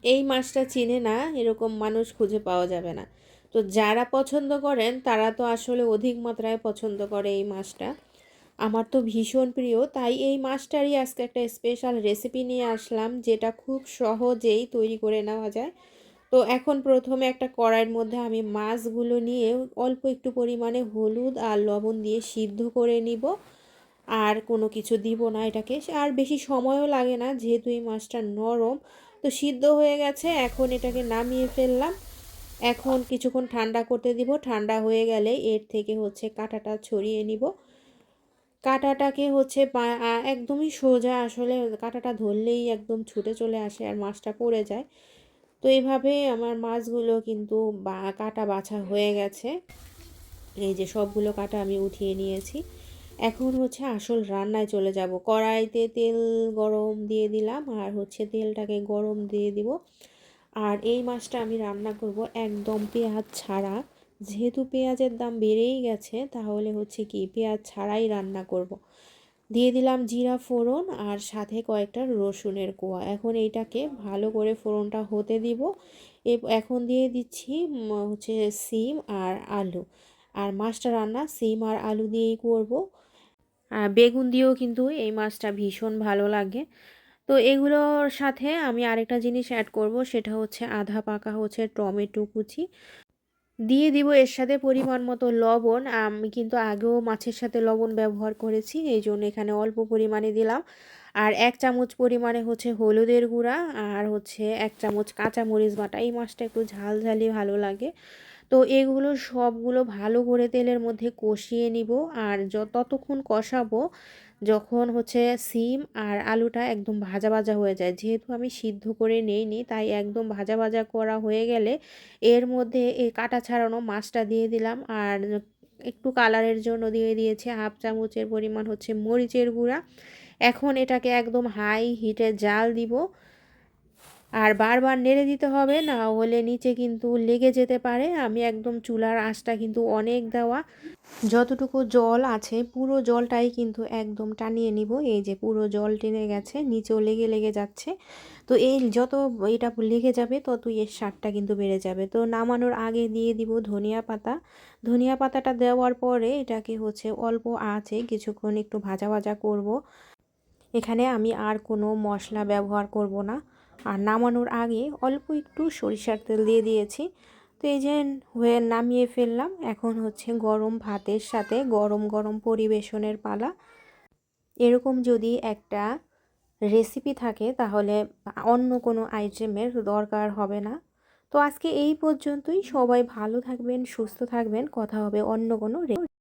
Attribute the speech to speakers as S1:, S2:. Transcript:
S1: এই মাছটা চিনে না এরকম মানুষ খুঁজে পাওয়া যাবে না। তো যারা পছন্দ করেন তারা তো আসলে অধিক মাত্রায় পছন্দ করে এই মাছটা। আমার তো ভীষণ প্রিয়, তাই এই মাছটারই আজকে একটা স্পেশাল রেসিপি নিয়ে আসলাম, যেটা খুব সহজেই তৈরি করে নেওয়া যায়। তো এখন প্রথমে একটা কড়াইয়ের মধ্যে আমি মাছগুলো নিয়ে অল্প একটু পরিমাণে হলুদ আর লবণ দিয়ে সিদ্ধ করে নিব। আর কোনো কিছু দিব না এটাকে, আর বেশি সময়ও লাগে না যেহেতু এই মাছটা নরম। তো সিদ্ধ হয়ে গেছে, এখন এটাকে নামিয়ে ফেললাম। এখন কিছুক্ষণ ঠান্ডা করতে দিব, ঠান্ডা হয়ে গেলে এর থেকে কাঁটাটা ছড়িয়ে নিব। কাঁটাটাকে একদমই সোজা, আসলে কাঁটাটা ধরলেই একদম ছুটে চলে আসে আর মাছটা পড়ে যায়। তো এইভাবে আমার মাছগুলো কিন্তু কাটা বাছা হয়ে গেছে। এই যে সবগুলো কাটা আমি উঠিয়ে নিয়েছি। এখন আসল রান্নায় চলে যাব। কড়াইতে তেল গরম দিয়ে দিলাম, আর তেলটাকে গরম দিয়ে দিব। আর এই মাছটা আমি রান্না করব একদম পেঁয়াজ ছাড়া। যেহেতু পেঁয়াজের দাম বেড়েই গেছে, তাহলে কি পেঁয়াজ ছাড়াই রান্না করব। দিয়ে দিলাম জিরা ফোড়ন আর সাথে কয়েকটা রসুনের কোয়া। এখন এইটাকে ভালো করে ফোড়নটা হতে দিব। এখন দিয়ে দিচ্ছি সিম আর আলু। আর মাছটা রান্না সিম আর আলু দিয়েই করব। আর বেগুন দিয়েও কিন্তু এই মাছটা ভীষণ ভালো লাগে। তো এগুলোর সাথে আমি আরেকটা জিনিস অ্যাড করব, সেটা আধা পাকা টমেটো কুচি দিয়ে দিব। এর সাথে পরিমাণ মতো লবণ। আমি কিন্তু আগেও মাছের সাথে লবণ ব্যবহার করেছি, এই জন্য এখানে অল্প পরিমাণে দিলাম। আর 1 চামচ পরিমাণে হলুদের গুঁড়া, আর 1 চামচ কাঁচামরিচ বাটা। এই মাছটা একটু ঝাল ঝালি ভালো লাগে। তো এগুলো সবগুলো ভালো করে তেলের মধ্যে কষিয়ে নিব। আর ততক্ষণ কষাবো যখন সিম আর আলুটা একদম ভাজা ভাজা হয়ে যায়। যেহেতু আমি সিদ্ধ করে নেইনি, তাই একদম ভাজা ভাজা করা হয়ে গেলে এর মধ্যে এই কাটা ছাড়ানো মাছটা দিয়ে দিলাম। আর একটু কালারের জন্য দিয়ে দিয়েছি 1/2 চামচের পরিমাণ মরিচের গুঁড়া। এখন এটাকে একদম হাই হিটে জাল দিব। আর বারবার নেড়ে দিতে হবে, না হলে নিচে কিন্তু লেগে যেতে পারে। আমি একদম চুলার আঁচটা কিন্তু অনেক দেওয়া। যতটুকু জল আছে পুরো জলটাই কিন্তু একদম টানিয়ে নিব। এই যে পুরো জল টেনে গেছে, নিচেও লেগে লেগে যাচ্ছে। তো এই যত এটা লেগে যাবে ততই এর স্বাদটা কিন্তু বেড়ে যাবে। তো নামানোর আগে দিয়ে দিব ধনিয়া পাতা। ধনিয়া পাতাটা দেওয়ার পরে এটাকে অল্প আঁচে কিছুক্ষণ একটু ভাজা ভাজা করব। এখানে আমি আর কোনো মশলা ব্যবহার করব না। আর নামানোর আগে অল্প একটু সরিষার তেল দিয়ে দিয়েছি। তো এই যে নামিয়ে ফেললাম। এখন গরম ভাতের সাথে গরম গরম পরিবেশনের পালা। এরকম যদি একটা রেসিপি থাকে তাহলে অন্য কোনো আইটেমের দরকার হবে না। তো আজকে এই পর্যন্তই। সবাই ভালো থাকবেন, সুস্থ থাকবেন। কথা হবে অন্য কোনো